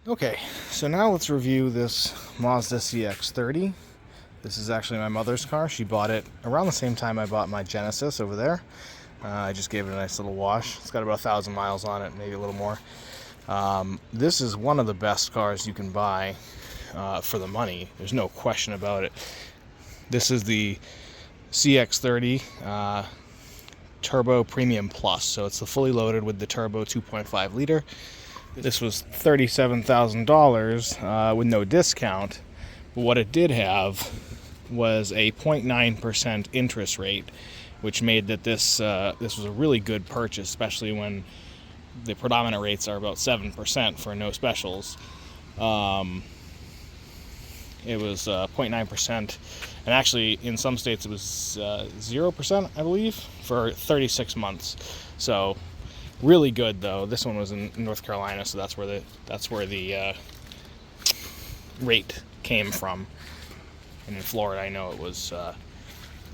Okay, so now let's review this Mazda CX-30. This is actually my mother's car. She bought it around the same time I bought my Genesis over there. I just gave it a nice little wash. It's got about 1,000 miles on it, maybe a little more. This is one of the best cars you can buy for the money. There's no question about it. This is the CX-30 Turbo Premium Plus. So it's the fully loaded with the turbo 2.5 liter. This was $37,000 with no discount. But what it did have was a 0.9% interest rate, which made that this was a really good purchase, especially when the predominant rates are about 7% for no specials. It was 0.9%, and actually in some states it was 0%, I believe, for 36 months. So really good though. This one was in North Carolina, so that's where the rate came from. And in Florida, I know it was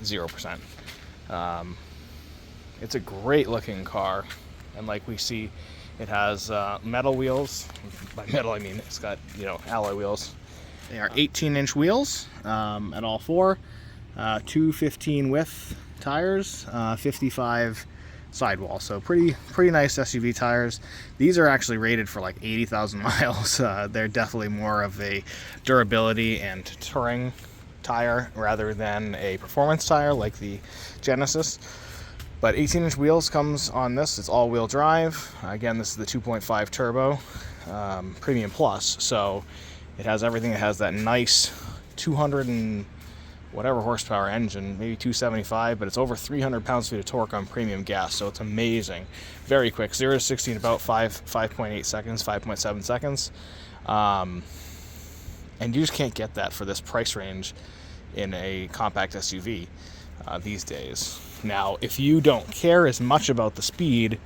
0%. It's a great looking car, and like we see, it has metal wheels. By metal, I mean it's got alloy wheels. They are 18-inch wheels at all four, 215 width tires, 55 sidewall. So pretty nice SUV tires. These are actually rated for like 80,000 miles. They're definitely more of a durability and touring tire rather than a performance tire like the Genesis. But 18-inch wheels comes on this. It's all-wheel drive. Again, this is the 2.5 turbo Premium Plus. So it has everything. It has that nice 200 and whatever horsepower engine, maybe 275, but it's over 300 pounds-feet of torque on premium gas, so it's amazing. Very quick, 0 to 60 in about 5.8 seconds, 5.7 seconds. And you just can't get that for this price range in a compact SUV these days. Now, if you don't care as much about the speed,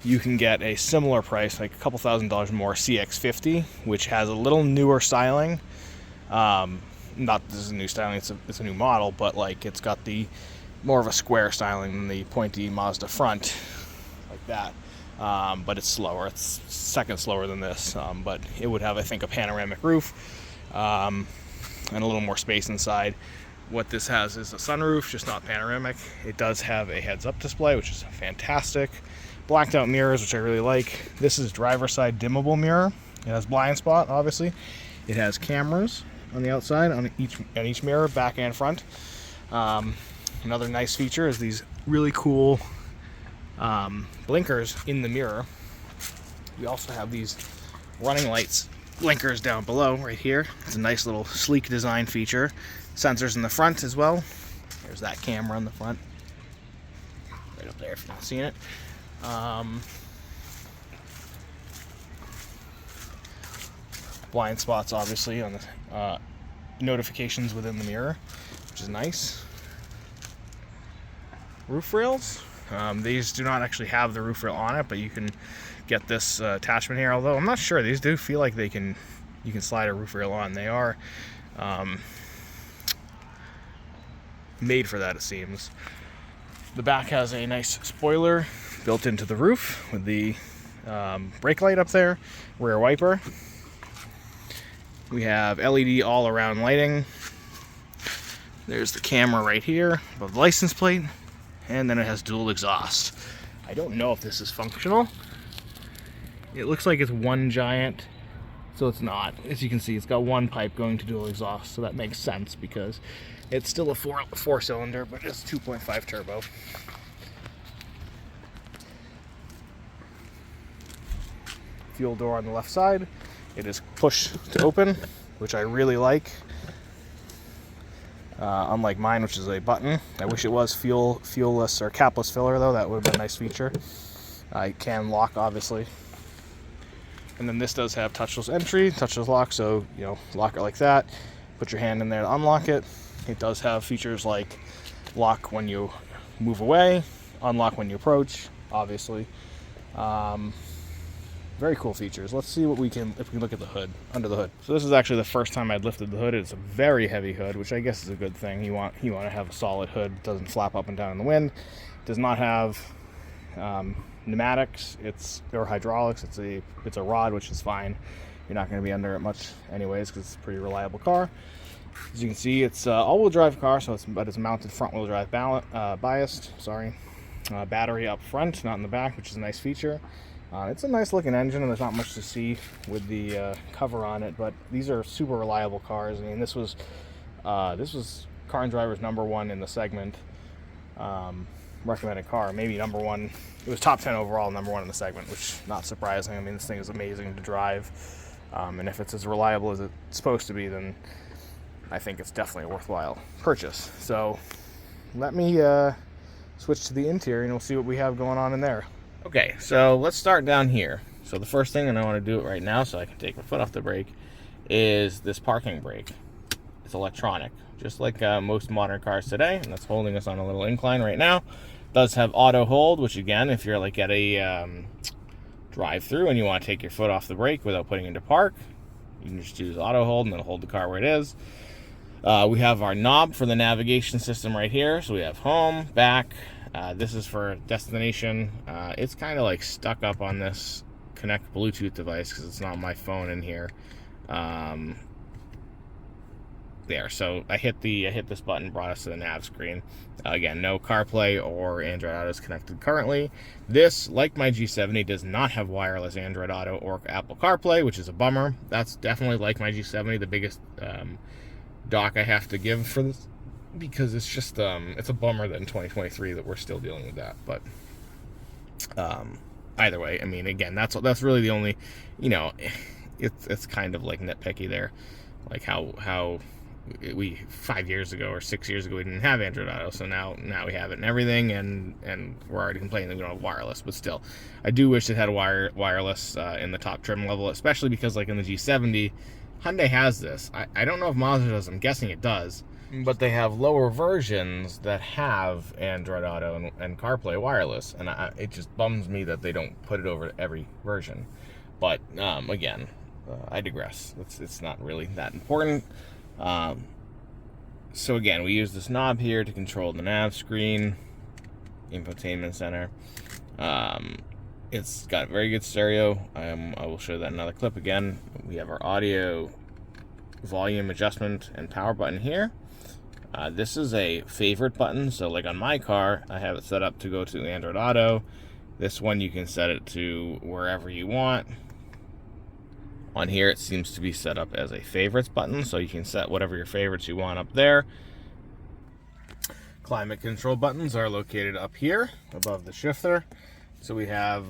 you can get a similar price, like a couple $1,000s more, CX-50, which has a little newer styling. Not this is a new styling, it's a new model, but like it's got the more of a square styling than the pointy Mazda front, like that. But it's slower. It's second slower than this. But it would have, I think, a panoramic roof and a little more space inside. What this has is a sunroof, just not panoramic. It does have a heads-up display, which is fantastic. Blacked out mirrors, which I really like. This is driver's side dimmable mirror. It has blind spot, obviously. It has cameras on the outside on each mirror, back and front. Another nice feature is these really cool blinkers in the mirror. We also have these running lights blinkers down below right here. It's a nice little sleek design feature. Sensors in the front as well. There's that camera in the front, right up there if you're not seeing it. Blind spots obviously on the notifications within the mirror, which is nice. Roof rails. These do not actually have the roof rail on it, but you can get this attachment here, although I'm not sure. These do feel like you can slide a roof rail on. They are made for that, it seems. The back has a nice spoiler built into the roof with the brake light up there, rear wiper. We have LED all-around lighting. There's the camera right here above the license plate, and then it has dual exhaust. I don't know if this is functional. It looks like it's one giant, so it's not. As you can see, it's got one pipe going to dual exhaust, so that makes sense because it's still a four-cylinder, but it's 2.5 turbo. Fuel door on the left side. It is push to open, which I really like. Unlike mine, which is a button. I wish it was fuelless or capless filler, though. That would have been a nice feature. It can lock, obviously. And then this does have touchless entry, touchless lock, so lock it like that. Put your hand in there to unlock it. It does have features like lock when you move away, unlock when you approach, obviously. Very cool features. Let's see if we can look at the hood, under the hood. So this is actually the first time I'd lifted the hood. It's a very heavy hood, which I guess is a good thing. You want to have a solid hood. It doesn't flap up and down in the wind. It does not have pneumatics, or hydraulics. It's a rod, which is fine. You're not going to be under it much anyways because it's a pretty reliable car. As you can see, it's all-wheel drive car, so it's mounted front-wheel drive biased. Sorry, battery up front, not in the back, which is a nice feature. It's a nice-looking engine, and there's not much to see with the cover on it. But these are super reliable cars. I mean, this was Car and Driver's #1 in the segment. Recommended car, maybe #1. It was top 10 overall, #1 in the segment, which not surprising. I mean, this thing is amazing to drive, and if it's as reliable as it's supposed to be, then I think it's definitely a worthwhile purchase. So let me switch to the interior and we'll see what we have going on in there. Okay, so let's start down here. So the first thing, and I want to do it right now so I can take my foot off the brake, is this parking brake. It's electronic, just like most modern cars today, and that's holding us on a little incline right now. It does have auto hold, which again, if you're like at a drive-through and you want to take your foot off the brake without putting it into park, you can just choose auto hold and it'll hold the car where it is. We have our knob for the navigation system right here. So we have home, back. This is for destination. It's kind of like stuck up on this Connect Bluetooth device because it's not my phone in here. There, so I hit this button, brought us to the nav screen. Again, no CarPlay or Android Auto is connected currently. This, like my G70, does not have wireless Android Auto or Apple CarPlay, which is a bummer. That's definitely, like my G70, the biggest dock I have to give for this, because it's just it's a bummer that in 2023 that we're still dealing with that. But either way, I mean, again, that's really the only, it's kind of like nitpicky there, like how we 5 years ago or 6 years ago we didn't have Android Auto, so now we have it and everything, and we're already complaining that we don't have wireless. But still, I do wish it had wireless in the top trim level, especially because like in the G70, Hyundai has this. I don't know if Mazda does. I'm guessing it does. But they have lower versions that have Android Auto and CarPlay wireless. And it just bums me that they don't put it over every version. But again, I digress. It's not really that important. So again, we use this knob here to control the nav screen, infotainment center. It's got very good stereo. I will show that in another clip again. We have our audio volume adjustment and power button here. This is a favorite button. So like on my car, I have it set up to go to Android Auto. This one you can set it to wherever you want. On here, it seems to be set up as a favorites button, so you can set whatever your favorites you want up there. Climate control buttons are located up here above the shifter. So we have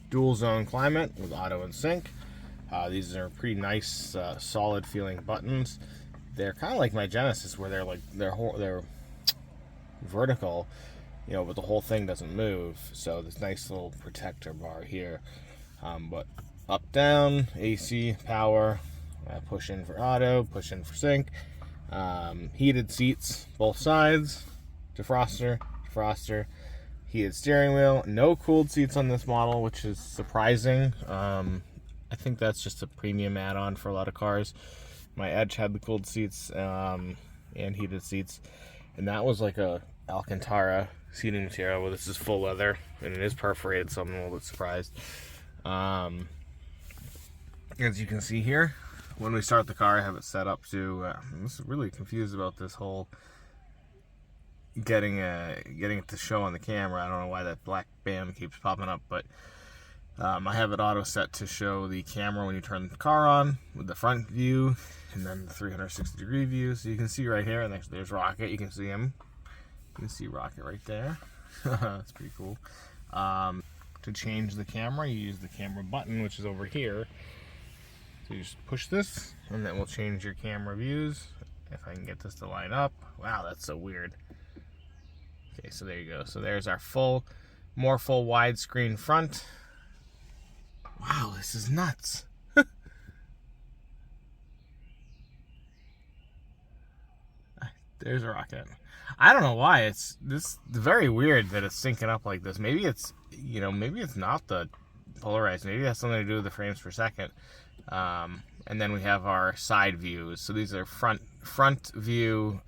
dual zone climate with auto and sync. These are pretty nice, solid feeling buttons. They're kind of like my Genesis, where they're vertical, but the whole thing doesn't move. So this nice little protector bar here. But up, down, AC, power, push in for auto, push in for sync. Heated seats, both sides, defroster, heated steering wheel. No cooled seats on this model, which is surprising. I think that's just a premium add-on for a lot of cars. My Edge had the cooled seats and heated seats, and that was like a Alcantara seating material. Well, this is full leather, and it is perforated, so I'm a little bit surprised. As you can see here, when we start the car, I have it set up to, I'm just really confused about this whole getting it to show on the camera. I don't know why that black band keeps popping up, but I have it auto set to show the camera when you turn the car on with the front view and then the 360-degree view. So you can see right here, and there's Rocket. You can see him. You can see Rocket right there. That's pretty cool. To change the camera, you use the camera button, which is over here. So you just push this, and that will change your camera views. If I can get this to line up. Wow, that's so weird. Okay, so there you go. So there's our more full widescreen front. Wow, this is nuts. There's a Rocket. I don't know why it's very weird that it's syncing up like this. Maybe it's not the polarized. Maybe it has something to do with the frames per second. And then we have our side views. So these are front view,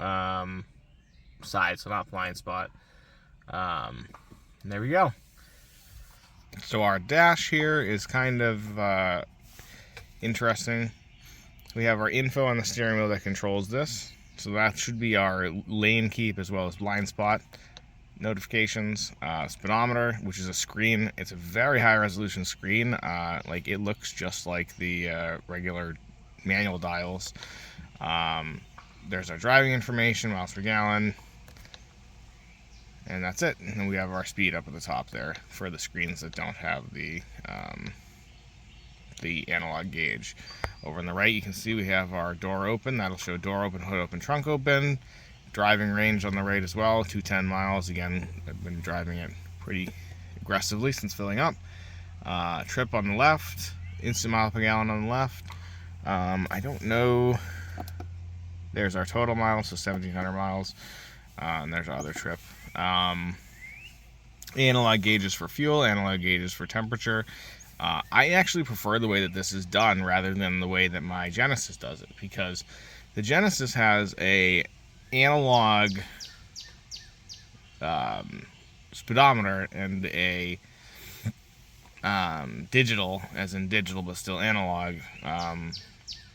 side, so not blind spot. And there we go. So our dash here is kind of interesting. We have our info on the steering wheel that controls this. So that should be our lane keep as well as blind spot notifications. Speedometer, which is a screen. It's a very high resolution screen. Like it looks just like the regular manual dials. There's our driving information, miles per gallon, and that's it. And then we have our speed up at the top there for the screens that don't have the analog gauge. Over on the right, you can see we have our door open. That'll show door open, hood open, trunk open. Driving range on the right as well, 210 miles. Again, I've been driving it pretty aggressively since filling up. Trip on the left, instant mile per gallon on the left. I don't know. There's our total miles, so 1,700 miles. And there's our other trip. Analog gauges for fuel, analog gauges for temperature. I actually prefer the way that this is done rather than the way that my Genesis does it, because the Genesis has a analog speedometer and a digital, as in digital but still analog,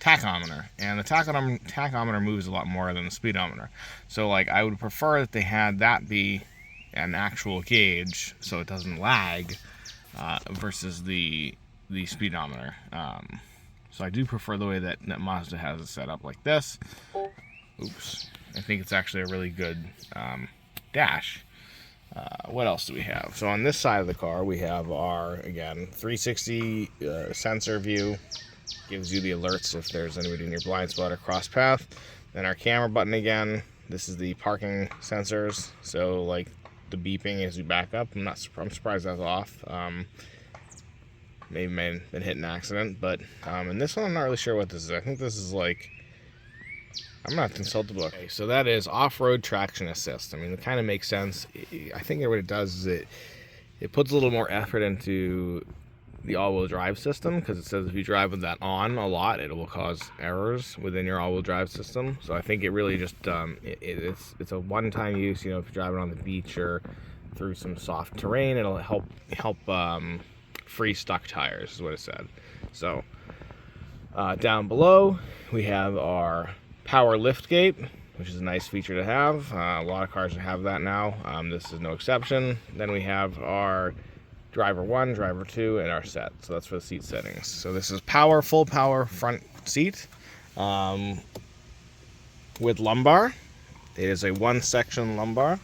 tachometer, and the tachometer moves a lot more than the speedometer. So like I would prefer that they had that be an actual gauge so it doesn't lag, versus the speedometer. So I do prefer the way that Mazda has it set up like this. Oops. I think it's actually a really good dash. What else do we have? So on this side of the car, we have our, again, 360 sensor view. Gives you the alerts if there's anybody in your blind spot or cross path. Then our camera button again. This is the parking sensors. So like the beeping as you back up. I'm surprised that's off. Maybe may have been hit an accident, but and this one I'm not really sure what this is. I think this is like, I'm not consulted book. Okay, so that is off-road traction assist. I mean, it kind of makes sense. I think what it does is it puts a little more effort into the all-wheel drive system, because it says if you drive with that on a lot, it will cause errors within your all-wheel drive system. So I think it really just it's a one-time use. You know, if you're driving on the beach or through some soft terrain, it'll help free stuck tires, is what it said. So down below we have our power lift gate, which is a nice feature to have. A lot of cars have that now. This is no exception. Then we have our driver 1, driver 2, and our set. So that's for the seat settings. So this is power, full power front seat with lumbar. It is a one-section lumbar,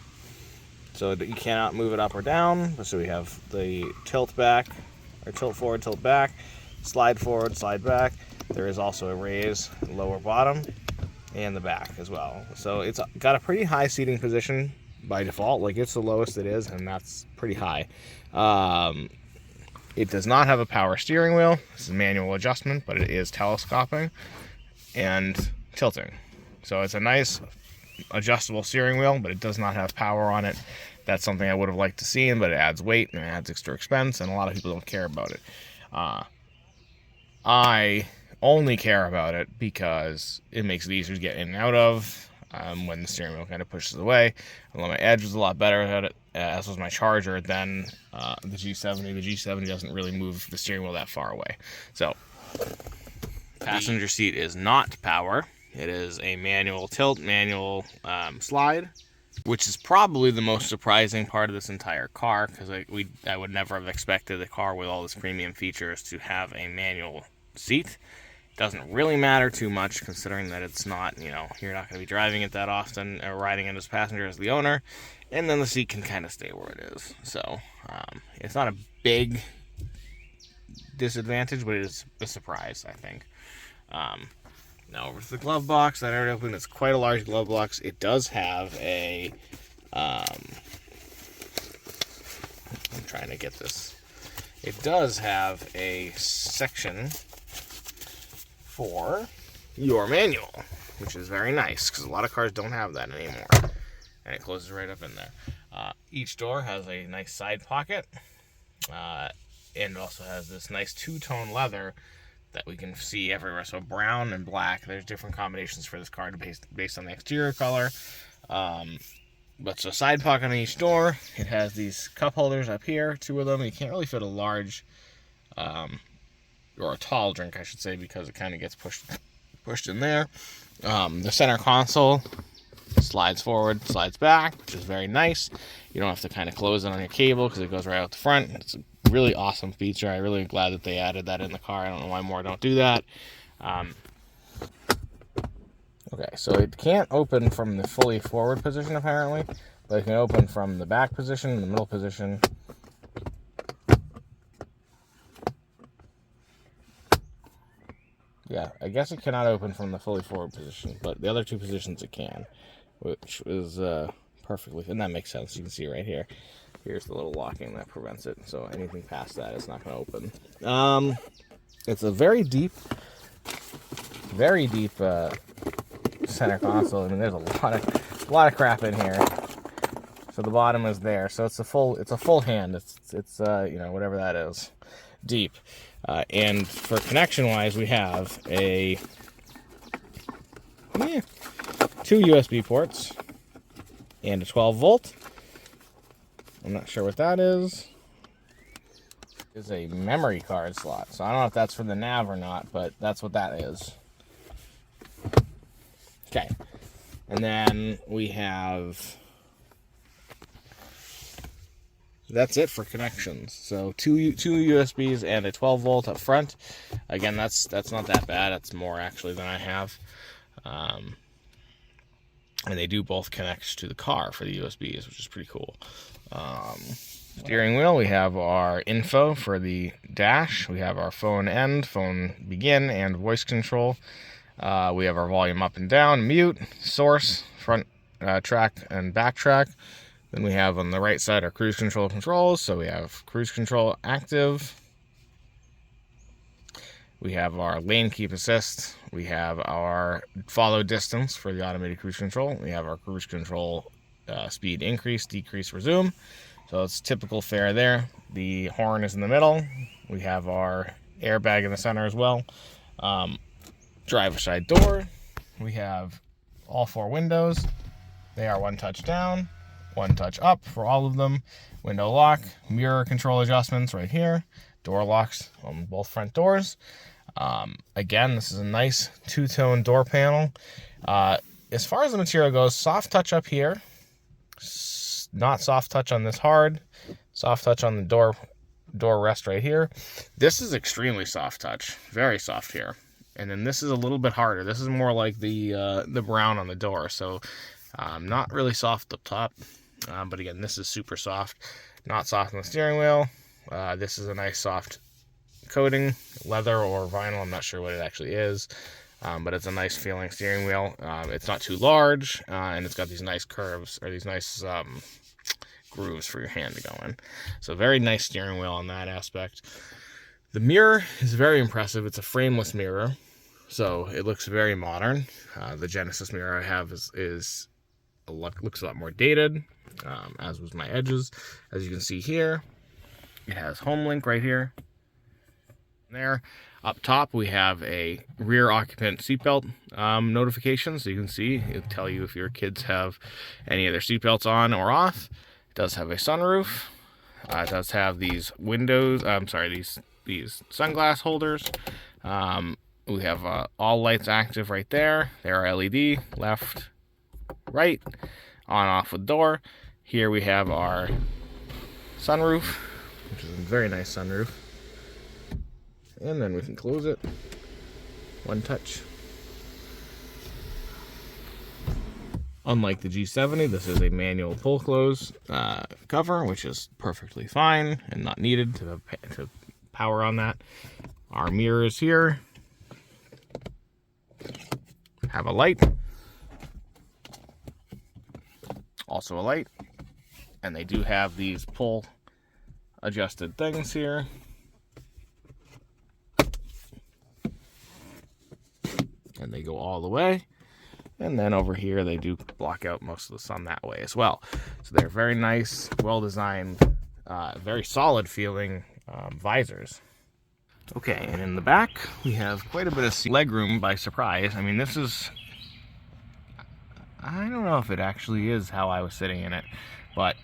so that you cannot move it up or down. So we have the tilt back, or tilt forward, tilt back, slide forward, slide back. There is also a raise lower bottom and the back as well. So it's got a pretty high seating position by default. Like it's the lowest it is, and that's pretty high. It does not have a power steering wheel. This is manual adjustment, but it is telescoping and tilting. So it's a nice adjustable steering wheel, but it does not have power on it. That's something I would have liked to see, but it adds weight and it adds extra expense, and a lot of people don't care about it. I only care about it because it makes it easier to get in and out of when the steering wheel kind of pushes away. Although my Edge was a lot better at it, as was my Charger, than the G70. The G70 doesn't really move the steering wheel that far away. So, passenger seat is not power. It is a manual tilt, manual slide, which is probably the most surprising part of this entire car, because I would never have expected a car with all this premium features to have a manual seat. Doesn't really matter too much, considering that it's not, you know, you're not going to be driving it that often or riding it as passenger as the owner, and then the seat can kind of stay where it is. So it's not a big disadvantage, but it is a surprise, I think. Now over to the glove box that I already opened. It's quite a large glove box. It does have a I'm trying to get this. It does have a section for your manual, which is very nice, because a lot of cars don't have that anymore. And it closes right up in there. Each door has a nice side pocket, and also has this nice two-tone leather that we can see everywhere. So brown and black. There's different combinations for this car based on the exterior color. But so side pocket on each door. It has these cup holders up here, 2 of them. You can't really fit a large or a tall drink, I should say, because it kind of gets pushed in there. The center console slides forward, slides back, which is very nice. You don't have to kind of close it on your cable because it goes right out the front. It's a really awesome feature. I'm really glad that they added that in the car. I don't know why more don't do that. Okay, so it can't open from the fully forward position apparently, but it can open from the back position, the middle position. Yeah, I guess it cannot open from the fully forward position, but the other two positions it can, which is perfectly, and that makes sense. You can see right here. Here's the little locking that prevents it, so anything past that is not going to open. It's a very deep center console. I mean, there's a lot of crap in here. So the bottom is there. So it's a full hand. It's you know, whatever that is, deep. And for connection wise, we have two USB ports and a 12 volt. I'm not sure what that is. It's a memory card slot. So I don't know if that's for the nav or not, but that's what that is. Okay. And then we have, that's it for connections. So two USBs and a 12 volt up front. Again, that's not that bad. That's more actually than I have. And they do both connect to the car for the USBs, which is pretty cool. Steering wheel, we have our info for the dash. We have our phone end, phone begin, and voice control. We have our volume up and down, mute, source, front track, and back track. Then we have on the right side our cruise control controls. So we have cruise control active. We have our lane keep assist. We have our follow distance for the automated cruise control. We have our cruise control speed increase, decrease, resume. So it's typical fare there. The horn is in the middle. We have our airbag in the center as well. Driver's side door. We have all four windows. They are one touch down, one touch up for all of them. Window lock, mirror control adjustments right here. Door locks on both front doors. Again, this is a nice two-tone door panel. As far as the material goes, soft touch up here. Not soft touch on this hard. Soft touch on the door rest right here. This is extremely soft touch. Very soft here. And then this is a little bit harder. This is more like the brown on the door. So not really soft up top. But again, this is super soft. Not soft on the steering wheel. This is a nice soft coating, leather or vinyl. I'm not sure what it actually is. But it's a nice feeling steering wheel. It's not too large. And it's got these nice curves, or these nice grooves for your hand to go in. So very nice steering wheel on that aspect. The mirror is very impressive. It's a frameless mirror, so it looks very modern. The Genesis mirror I have looks a lot more dated, as was my Edges. As you can see here, it has home link right here. There, up top we have a rear occupant seatbelt notification, so you can see it'll tell you if your kids have any of their seatbelts on or off. It does have a sunroof. It does have these windows. These sunglass holders. We have all lights active right there. They are LED, left, right, on, off with door. Here we have our sunroof, which is a very nice sunroof. And then we can close it. One touch. Unlike the G70, this is a manual pull close cover, which is perfectly fine and not needed to power on that. Our mirrors here have a light. Also a light. And they do have these pull adjusted things here. And they go all the way. And then over here, they do block out most of the sun that way as well. So they're very nice, well-designed, very solid feeling visors. Okay, and in the back, we have quite a bit of legroom by surprise. I mean, this is, I don't know if it actually is how I was sitting in it, but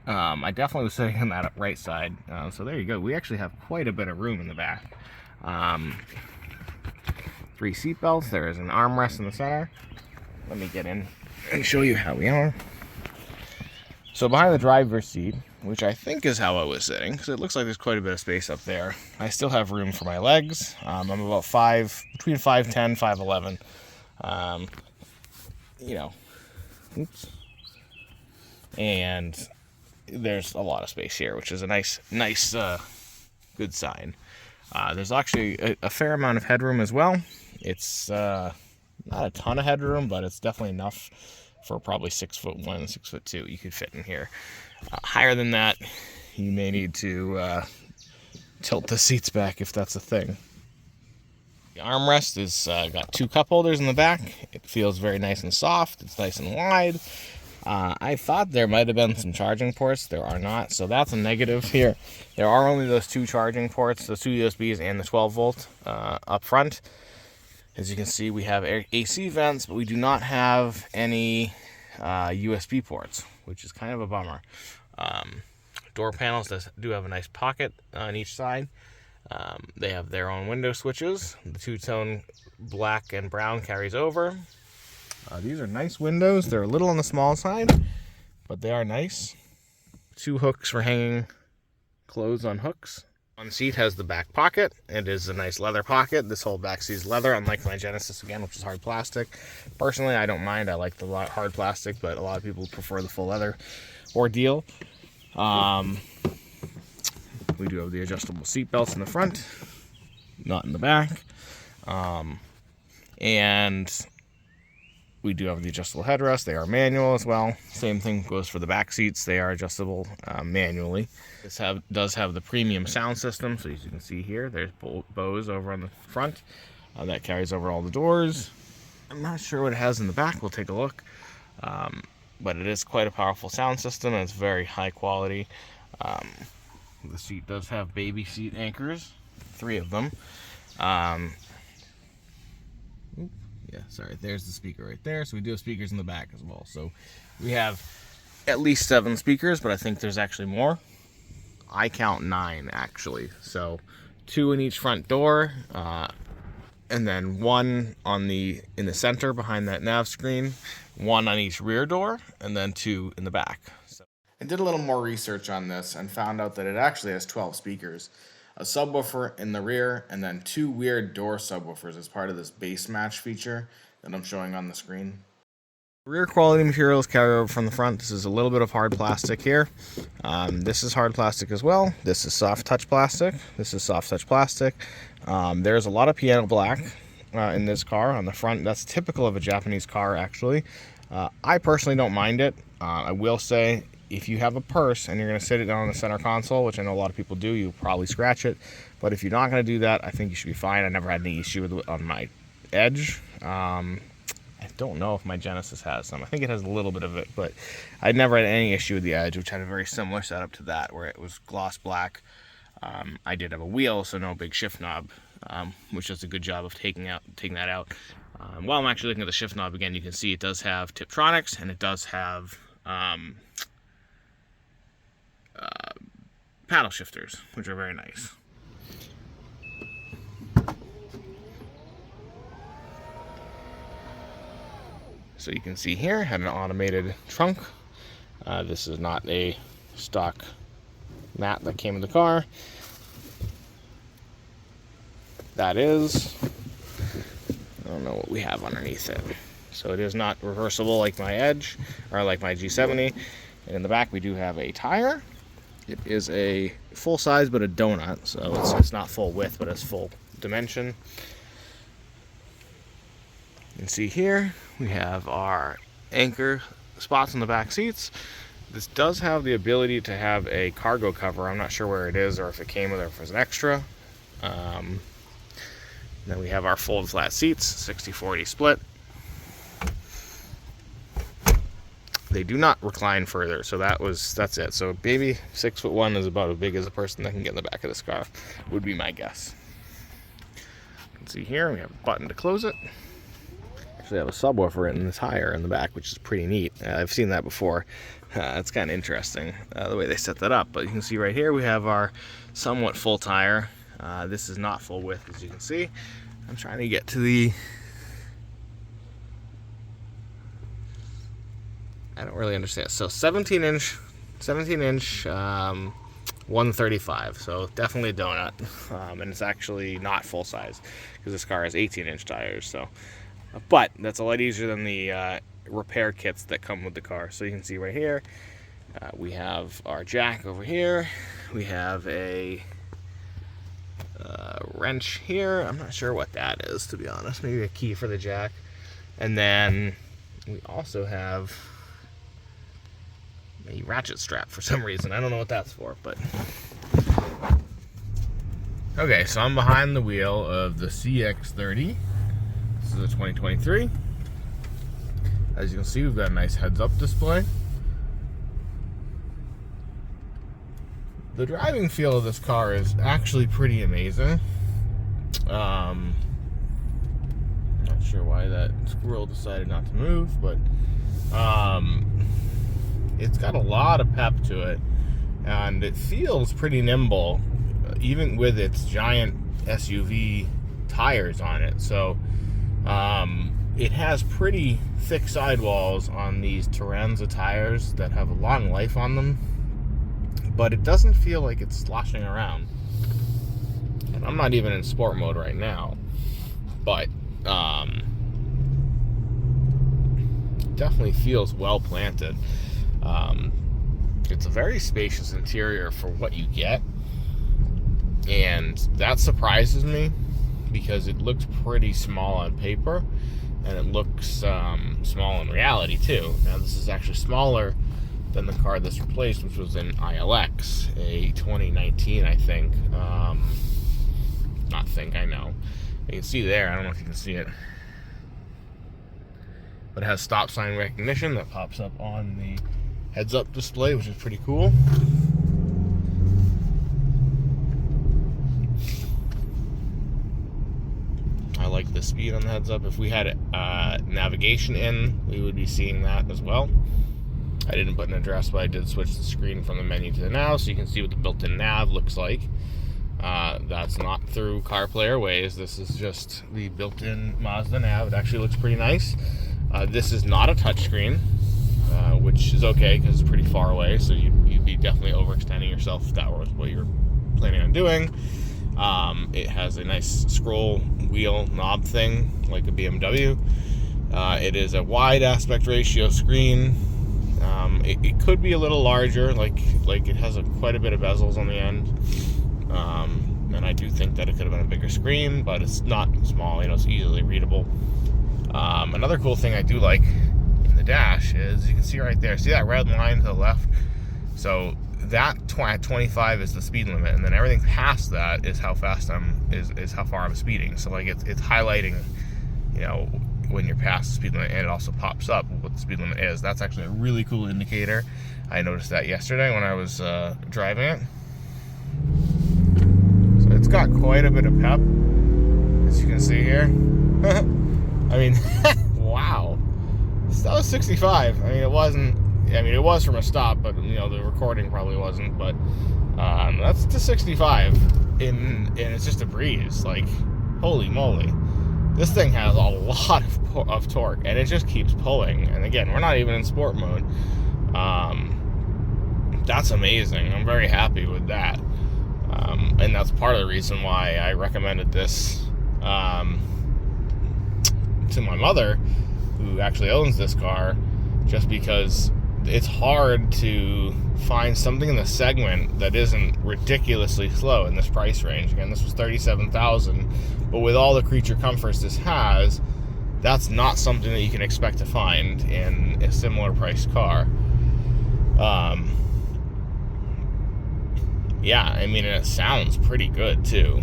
I definitely was sitting on that right side. So there you go. We actually have quite a bit of room in the back. 3 seat belts. There is an armrest in the center. Let me get in and show you how we are. So behind the driver's seat, which I think is how I was sitting, because it looks like there's quite a bit of space up there, I still have room for my legs. I'm about between 5'10", 5'11". You know, oops. And there's a lot of space here, which is a nice, good sign. There's actually a fair amount of headroom as well. It's not a ton of headroom, but it's definitely enough for probably 6'1", 6'2". You could fit in here. Higher than that, you may need to tilt the seats back if that's a thing. The armrest is got 2 cup holders in the back. It feels very nice and soft. It's nice and wide. I thought there might have been some charging ports. There are not, so that's a negative here. There are only those 2 charging ports, those 2 USBs and the 12 volt up front. As you can see, we have AC vents, but we do not have any USB ports, which is kind of a bummer. Door panels do have a nice pocket on each side. They have their own window switches. The 2-tone black and brown carries over. These are nice windows. They're a little on the small side, but they are nice. 2 hooks for hanging clothes on hooks. One seat has the back pocket. It is a nice leather pocket. This whole back seat is leather, unlike my Genesis again, which is hard plastic. Personally, I don't mind. I like the hard plastic, but a lot of people prefer the full leather ordeal. We do have the adjustable seat belts in the front, not in the back. And we do have the adjustable headrest. They are manual as well. Same thing goes for the back seats. They are adjustable manually. This does have the premium sound system. So as you can see here, there's Bose over on the front. That carries over all the doors. I'm not sure what it has in the back. We'll take a look. But it is quite a powerful sound system, and it's very high quality. The seat does have baby seat anchors, 3 of them. Yeah, sorry, there's the speaker right there. So we do have speakers in the back as well. So we have at least 7 speakers, but I think there's actually more. I count 9 actually. So 2 in each front door, and then 1 in the center behind that nav screen, 1 on each rear door, and then 2 in the back. So I did a little more research on this and found out that it actually has 12 speakers. A subwoofer in the rear, and then 2 weird door subwoofers as part of this bass match feature that I'm showing on the screen. Rear quality materials carry over from the front. This is a little bit of hard plastic here. This is hard plastic as well. This is soft touch plastic. This is soft touch plastic. There's a lot of piano black in this car on the front. That's typical of a Japanese car, actually. I personally don't mind it. I will say, if you have a purse and you're going to sit it down on the center console, which I know a lot of people do, you'll probably scratch it. But if you're not going to do that, I think you should be fine. I never had any issue with it on my Edge. I don't know if my Genesis has some. I think it has a little bit of it, but I never had any issue with the Edge, which had a very similar setup to that, where it was gloss black. I did have a wheel, so no big shift knob, which does a good job of taking that out. While I'm actually looking at the shift knob again, you can see it does have Tiptronics, and it does have paddle shifters, which are very nice. So you can see here, had an automated trunk. This is not a stock mat that came in the car. That is, I don't know what we have underneath it. So it is not reversible like my Edge, or like my G70. And in the back we do have a tire. It is a full size but a donut, so it's not full width, but it's full dimension. You can see here we have our anchor spots in the back seats. This does have the ability to have a cargo cover. I'm not sure where it is, or if it came with it, or if it's an extra. Then we have our fold flat seats, 60-40 split. They do not recline further, so that's it. So baby 6'1" is about as big as a person that can get in the back of this car, would be my guess. You can see here we have a button to close it. Actually have a subwoofer in the tire in the back, which is pretty neat. I've seen that before. It's kind of interesting the way they set that up. But you can see right here we have our somewhat full tire. This is not full width, as you can see. I'm trying to get to the... I don't really understand. So 17 inch, 135. So definitely a donut. And it's actually not full size because this car has 18 inch tires. So, but that's a lot easier than the repair kits that come with the car. So you can see right here, we have our jack over here. We have a wrench here. I'm not sure what that is, to be honest. Maybe a key for the jack. And then we also have a ratchet strap for some reason. I don't know what that's for, but... Okay, so I'm behind the wheel of the CX-30. This is a 2023. As you can see, we've got a nice heads-up display. The driving feel of this car is actually pretty amazing. Not sure why that squirrel decided not to move, but it's got a lot of pep to it, and it feels pretty nimble, even with its giant SUV tires on it. So it has pretty thick sidewalls on these Turanza tires that have a long life on them, but it doesn't feel like it's sloshing around. And I'm not even in sport mode right now, but definitely feels well planted. It's a very spacious interior for what you get, and that surprises me because it looks pretty small on paper, and it looks small in reality too. Now this is actually smaller than the car this replaced, which was an ILX, a 2019, I think. I know. You can see there, I don't know if you can see it, but it has stop sign recognition that pops up on the heads-up display, which is pretty cool. I like the speed on the heads-up. If we had navigation in, we would be seeing that as well. I didn't put an address, but I did switch the screen from the menu to the nav, so you can see what the built-in nav looks like. That's not through CarPlay or Waze. This is just the built-in Mazda nav. It actually looks pretty nice. This is not a touchscreen, which is okay because it's pretty far away, so you'd be definitely overextending yourself if that was what you're planning on doing. It has a nice scroll wheel knob thing like a BMW. It is a wide aspect ratio screen. It could be a little larger, like it has quite a bit of bezels on the end. And I do think that it could have been a bigger screen, but it's not small, it's easily readable. Another cool thing I do like in the dash is you can see right there, see that red line to the left? So that 25 is the speed limit, and then everything past that is how fast is how far I'm speeding. So like it's highlighting, when you're past the speed limit, and it also pops up what the speed limit is. That's actually a really cool indicator. I noticed that yesterday when I was driving it. So it's got quite a bit of pep, as you can see here. I mean, wow. So that was 65. I mean, it wasn't. I mean, it was from a stop, but the recording probably wasn't. But that's to 65, and it's just a breeze. Like, holy moly, this thing has a lot of torque, and it just keeps pulling. And again, we're not even in sport mode. That's amazing. I'm very happy with that, and that's part of the reason why I recommended this to my mother, who actually owns this car, just because it's hard to find something in the segment that isn't ridiculously slow in this price range. Again, this was $37,000, but with all the creature comforts this has, that's not something that you can expect to find in a similar priced car. Yeah, I mean, it sounds pretty good too.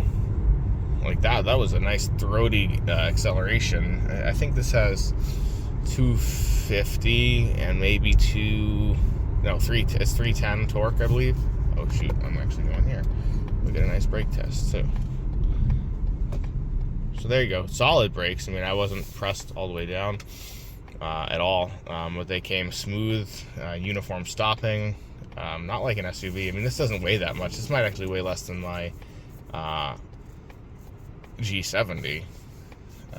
Like that was a nice throaty acceleration. I think this has 250 and maybe it's 310 torque, I believe. Oh shoot, I'm actually going here. We get a nice brake test too. So there you go, solid brakes. I mean, I wasn't pressed all the way down at all, but they came smooth, uniform stopping, not like an SUV. I mean, this doesn't weigh that much. This might actually weigh less than my G70,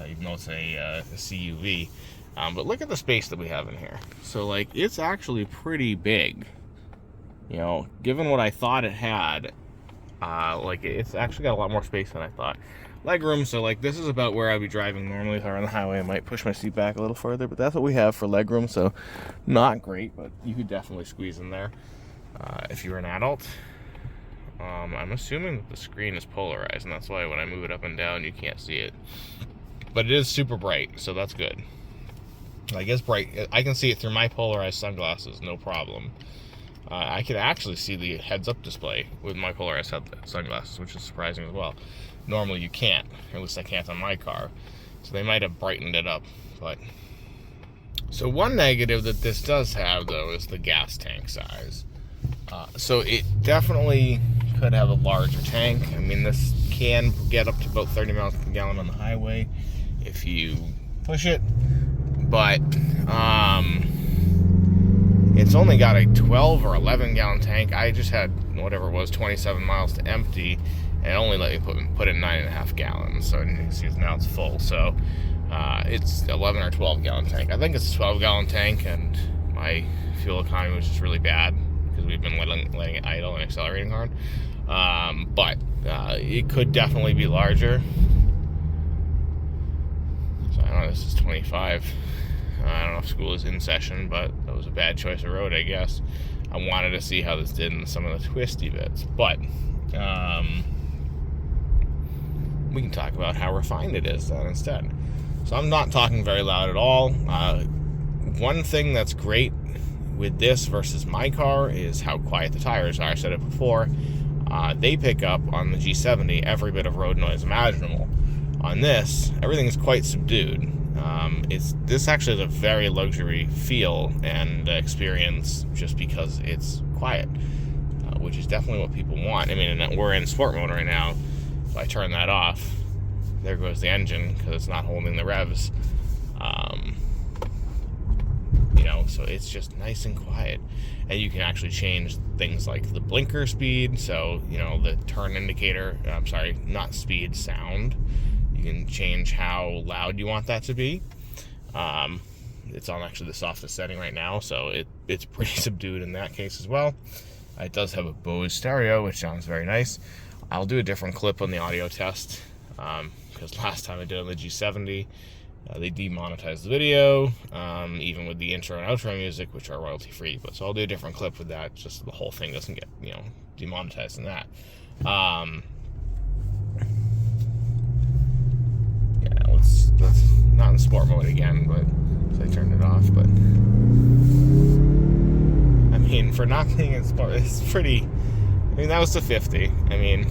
even though it's a CUV. But look at the space that we have in here. So, like, it's actually pretty big. You know, given what I thought it had, like, it's actually got a lot more space than I thought. Legroom, so, like, this is about where I'd be driving normally. If I were on the highway, I might push my seat back a little further, but that's what we have for legroom, so not great, but you could definitely squeeze in there if you're an adult. I'm assuming that the screen is polarized, and that's why when I move it up and down, you can't see it. But it is super bright, so that's good. Like, it's bright. I can see it through my polarized sunglasses, no problem. I can actually see the heads-up display with my polarized sunglasses, which is surprising as well. Normally you can't, or at least I can't on my car. So they might have brightened it up, but... So one negative that this does have, though, is the gas tank size. So it definitely could have a larger tank. I mean, this can get up to about 30 miles per gallon on the highway if you push it, but it's only got a 12 or 11 gallon tank. I just had, whatever it was, 27 miles to empty, and it only let me put in 9.5 gallons. So you can see now it's full. So it's 11 or 12 gallon tank. I think it's a 12 gallon tank, and my fuel economy was just really bad because we've been letting it idle and accelerating hard. But it could definitely be larger. So I don't know, this is 25. I don't know if school is in session, but that was a bad choice of road, I guess. I wanted to see how this did in some of the twisty bits, but we can talk about how refined it is then instead. So I'm not talking very loud at all. One thing that's great with this versus my car is how quiet the tires are. I said it before. They pick up on the G70 every bit of road noise imaginable. On this, everything is quite subdued. This actually has a very luxury feel and experience just because it's quiet, which is definitely what people want. I mean, we're in sport mode right now. If I turn that off, there goes the engine because it's not holding the revs. You know, so it's just nice and quiet. And you can actually change things like the blinker speed, so, you know, the turn indicator, I'm sorry, not speed, sound. You can change how loud you want that to be. It's on actually the softest setting right now, so it's pretty subdued in that case as well. It does have a Bose stereo, which sounds very nice. I'll do a different clip on the audio test, because last time I did on the G70, they demonetized the video, even with the intro and outro music, which are royalty free. But so I'll do a different clip with that, just so the whole thing doesn't get, you know, demonetized in that. Yeah, let's not in sport mode again, but so I turned it off. But I mean, for not being in sport, it's pretty. I mean, that was the 50. I mean,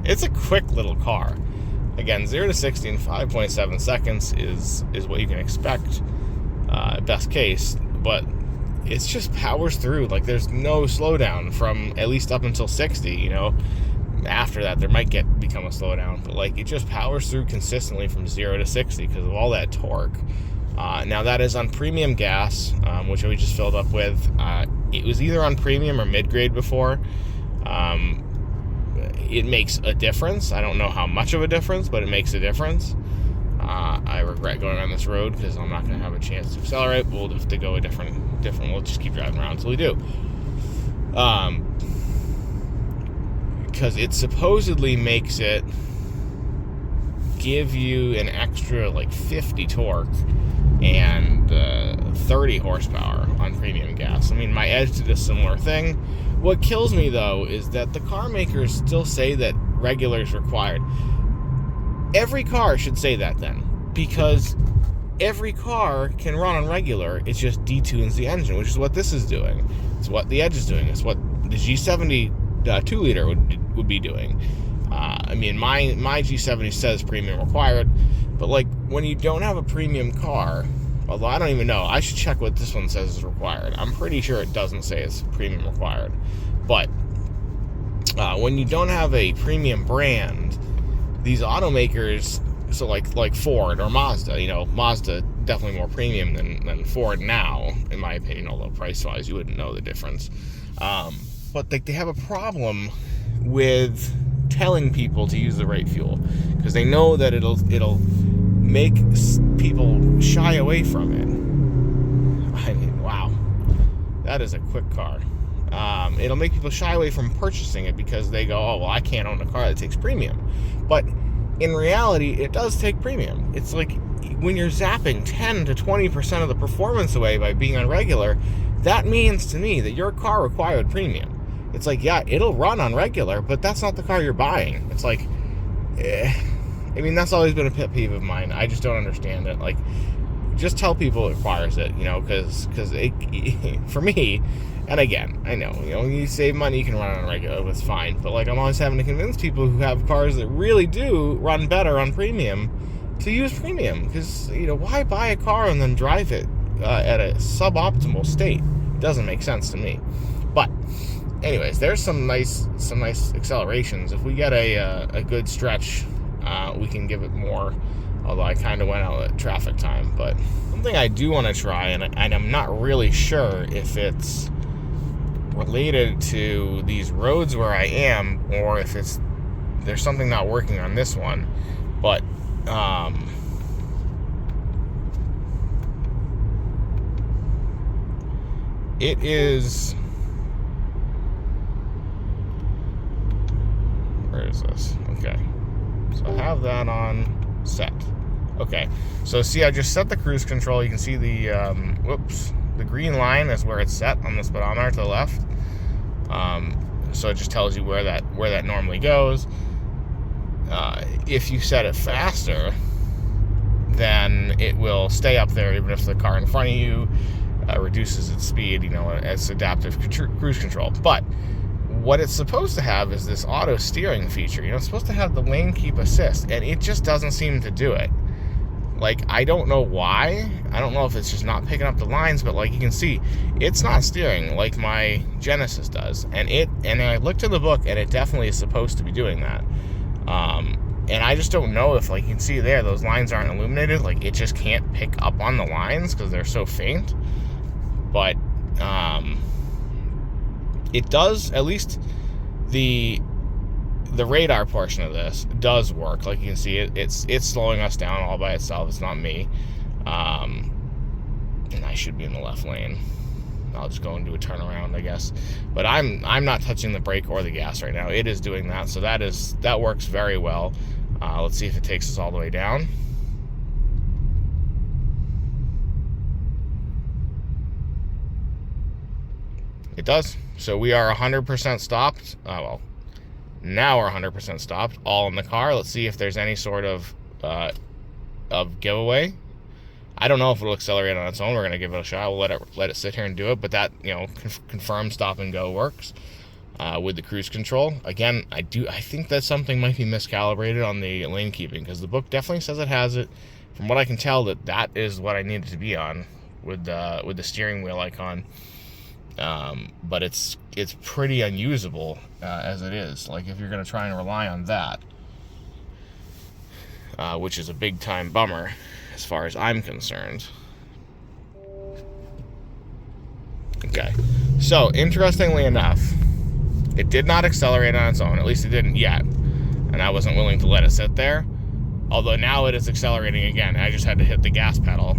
it's a quick little car. Again, 0 to 60 in 5.7 seconds is what you can expect, best case, but it's just powers through. Like, there's no slowdown from at least up until 60, you know. After that, there might become a slowdown, but, like, it just powers through consistently from 0 to 60 because of all that torque. Now, that is on premium gas, which we just filled up with. It was either on premium or mid-grade before. It makes a difference. I don't know how much of a difference, but it makes a difference. I regret going on this road because I'm not going to have a chance to accelerate. We'll have to go a different. We'll just keep driving around until we do. Because it supposedly makes it give you an extra like 50 torque and 30 horsepower on premium gas. I mean, my Edge did a similar thing. What kills me, though, is that the car makers still say that regular is required. Every car should say that then, because every car can run on regular. It just detunes the engine, which is what this is doing. It's what the Edge is doing. It's what the G70 2-liter would be doing. I mean, my G70 says premium required, but like when you don't have a premium car, although I don't even know, I should check what this one says is required. I'm pretty sure it doesn't say it's premium required, but when you don't have a premium brand, these automakers, so like Ford or Mazda, you know, Mazda definitely more premium than Ford now, in my opinion, although price-wise you wouldn't know the difference. But they have a problem with compelling people to use the right fuel, because they know that it'll make people shy away from it. I mean, wow, that is a quick car. It'll make people shy away from purchasing it because they go, oh, well, I can't own a car that takes premium. But in reality, it does take premium. It's like when you're zapping 10 to 20% of the performance away by being on regular, that means to me that your car required premium. It's like, yeah, it'll run on regular, but that's not the car you're buying. It's like, I mean, that's always been a pet peeve of mine. I just don't understand it. Like, just tell people it requires it, because for me, and again, I know, you save money, you can run on regular, that's fine. But like, I'm always having to convince people who have cars that really do run better on premium to use premium, because why buy a car and then drive it at a suboptimal state? It doesn't make sense to me. But anyways, there's some nice accelerations. If we get a good stretch, we can give it more. Although I kind of went out at traffic time. But something I do want to try, and I'm not really sure if it's related to these roads where I am, or if there's something not working on this one. But it is. Where is this? Okay. So I have that on set. Okay. So see, I just set the cruise control. You can see the the green line is where it's set on the speedometer to the left. So it just tells you where that normally goes. If you set it faster, then it will stay up there even if the car in front of you reduces its speed. It's adaptive cruise control. But what it's supposed to have is this auto steering feature. It's supposed to have the lane keep assist, and it just doesn't seem to do it. Like, I don't know why. I don't know if it's just not picking up the lines, but like you can see, it's not steering like my Genesis does. And I looked in the book, and it definitely is supposed to be doing that. And I just don't know if, like, you can see there, those lines aren't illuminated. Like, it just can't pick up on the lines because they're so faint. But it does, at least the radar portion of this does work. Like you can see, it's slowing us down all by itself. It's not me. And I should be in the left lane. I'll just go and do a turnaround, I guess. But I'm not touching the brake or the gas right now. It is doing that, so that works very well. Let's see if it takes us all the way down. It does. So we are 100% stopped. Now we're 100% stopped, all in the car. Let's see if there's any sort of giveaway. I don't know if it'll accelerate on its own. We're going to give it a shot. We'll let it sit here and do it. But that, confirmed stop and go works with the cruise control. Again, I think that something might be miscalibrated on the lane keeping, because the book definitely says it has it. From what I can tell, that is what I need it to be on with the steering wheel icon. But it's pretty unusable as it is. Like, if you're going to try and rely on that, which is a big time bummer as far as I'm concerned. Okay, so interestingly enough, it did not accelerate on its own. At least it didn't yet, and I wasn't willing to let it sit there. Although now it is accelerating again. I just had to hit the gas pedal.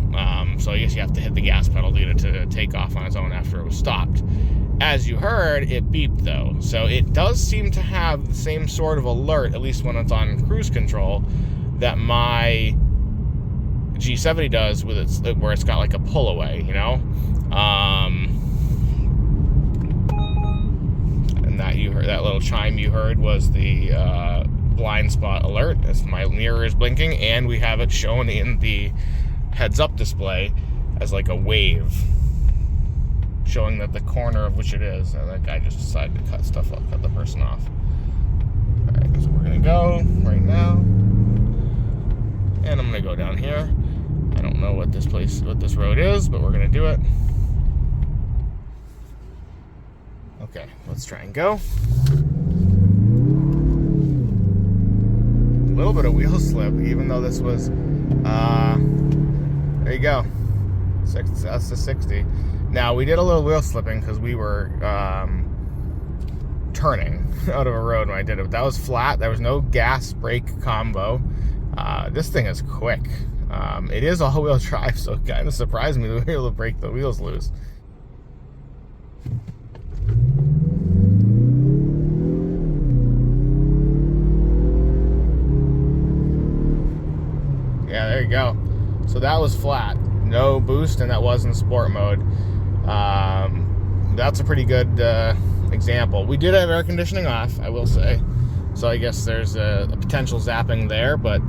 So I guess you have to hit the gas pedal to get it to take off on its own after it was stopped. As you heard, it beeped though. So it does seem to have the same sort of alert, at least when it's on cruise control, that my G70 does with where it's got like a pull away, and that you heard, that little chime you heard, was the blind spot alert as my mirror is blinking, and we have it shown in the heads-up display as like a wave showing that the corner of which it is, and that guy just decided to cut the person off. Alright, so we're gonna go right now, and I'm gonna go down here. I don't know what this road is, but we're gonna do it. Okay, let's try and go. A little bit of wheel slip, even though this was, there you go. That's the 60. Now, we did a little wheel slipping because we were turning out of a road when I did it. But that was flat. There was no gas brake combo. This thing is quick. It is all-wheel drive, so it kind of surprised me that we were able to break the wheels loose. Yeah, there you go. So that was flat. No boost, and that was in sport mode. That's a pretty good example. We did have air conditioning off, I will say. So I guess there's a potential zapping there, but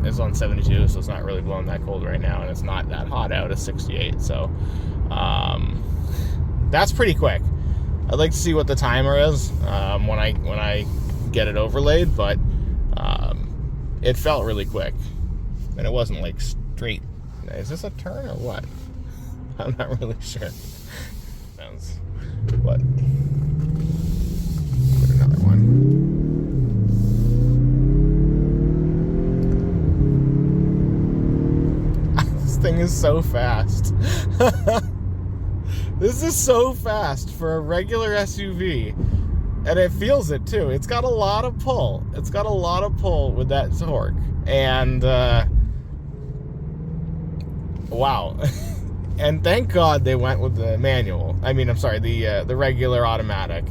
it's on 72, so it's not really blowing that cold right now, and it's not that hot out. It's 68, so that's pretty quick. I'd like to see what the timer is when I get it overlaid, but it felt really quick, and it wasn't like straight. Is this a turn or what? I'm not really sure. Depends. But put another one. This thing is so fast. This is so fast for a regular SUV. And it feels it too. It's got a lot of pull. It's got a lot of pull with that torque. And wow. And thank God they went with the manual. I mean, I'm sorry, the regular automatic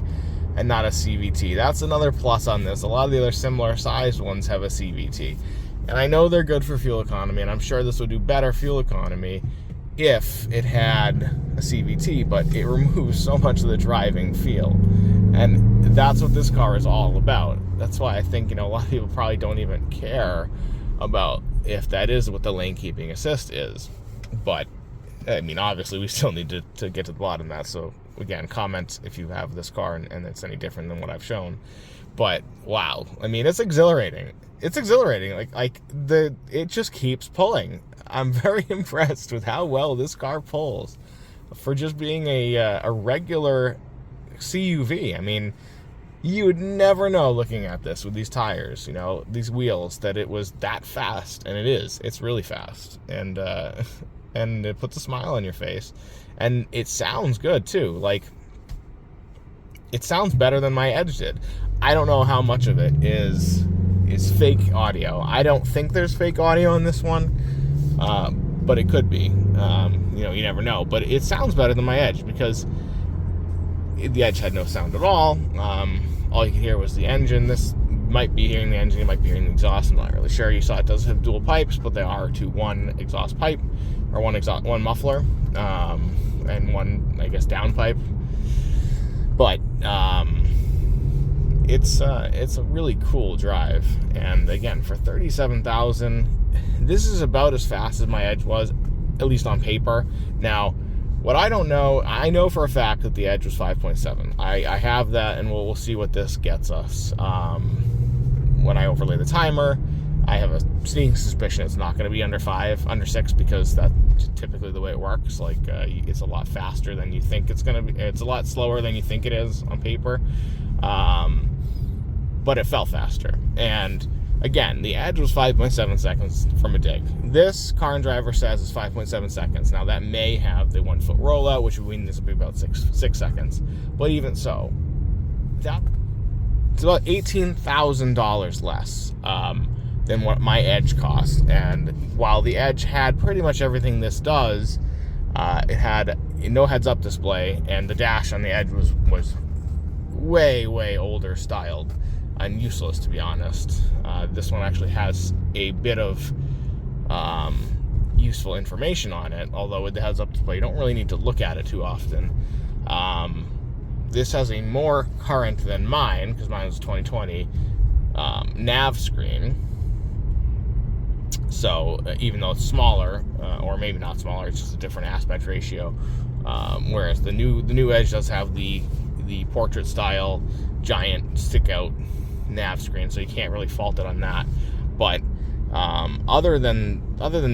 and not a CVT. That's another plus on this. A lot of the other similar sized ones have a CVT. And I know they're good for fuel economy, and I'm sure this would do better fuel economy if it had a CVT, but it removes so much of the driving feel. And that's what this car is all about. That's why I think, a lot of people probably don't even care about if that is what the lane keeping assist is. But I mean, obviously, we still need to get to the bottom of that. So, again, comment if you have this car and it's any different than what I've shown. But, wow. I mean, it's exhilarating. It's exhilarating. It just keeps pulling. I'm very impressed with how well this car pulls for just being a regular CUV. I mean, you would never know looking at this with these tires, these wheels, that it was that fast. And it is. It's really fast. And it puts a smile on your face. And it sounds good, too. It sounds better than my Edge did. I don't know how much of it is fake audio. I don't think there's fake audio on this one, but it could be. You never know. But it sounds better than my Edge, because the Edge had no sound at all. All you could hear was the engine. This might be hearing the engine, you might be hearing the exhaust. I'm not really sure. You saw it does have dual pipes, but they are to one exhaust pipe, or one muffler, and one, I guess, downpipe. But it's a really cool drive, and again, for $37,000, this is about as fast as my Edge was, at least on paper. Now, what I don't know, I know for a fact that the Edge was 5.7. I have that, and we'll see what this gets us. When I overlay the timer, I have a sneaking suspicion it's not going to be under 6, because that's typically the way it works. It's a lot faster than you think it's going to be. It's a lot slower than you think it is on paper. But it felt faster. And again, the Edge was 5.7 seconds from a dig. This Car and Driver says it's 5.7 seconds. Now, that may have the 1 foot rollout, which would mean this would be about 6 seconds. But even so, it's about $18,000 less than what my Edge cost. And while the Edge had pretty much everything this does, it had no heads-up display, and the dash on the Edge was way, way older styled and useless, to be honest. This one actually has a bit of useful information on it, although with the heads-up display, you don't really need to look at it too often. This has a more current than mine, because mine was 2020, nav screen. So even though it's smaller, or maybe not smaller, it's just a different aspect ratio. Whereas the new Edge does have the portrait style giant stick out nav screen, so you can't really fault it on that. But other than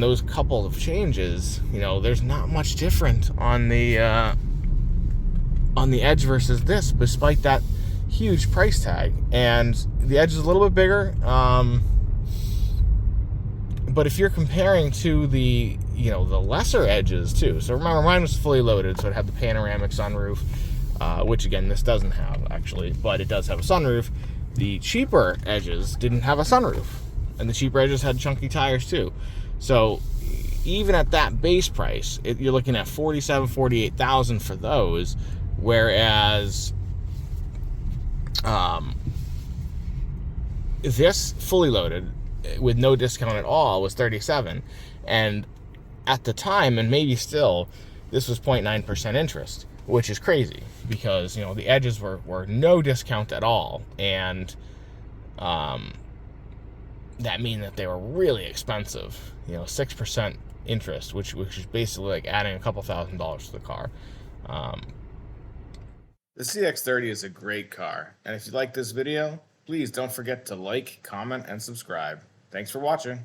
those couple of changes, there's not much different on the Edge versus this, despite that huge price tag. And the Edge is a little bit bigger, but if you're comparing to the lesser Edges too, so remember, mine was fully loaded, so it had the panoramic sunroof. which again this doesn't have actually, but it does have a sunroof. The cheaper Edges didn't have a sunroof, and the cheaper Edges had chunky tires too. So even at that base price, you're looking at $47,000, $48,000 for those, whereas this fully loaded with no discount at all was $37,000, and at the time, and maybe still, this was 0.9% interest, which is crazy because, you know, the Edges were no discount at all, and that mean that they were really expensive. You know, 6% interest, which is basically like adding a couple $1,000s to the car. The CX-30 is a great car, and if you like this video, please don't forget to like, comment, and subscribe. Thanks for watching.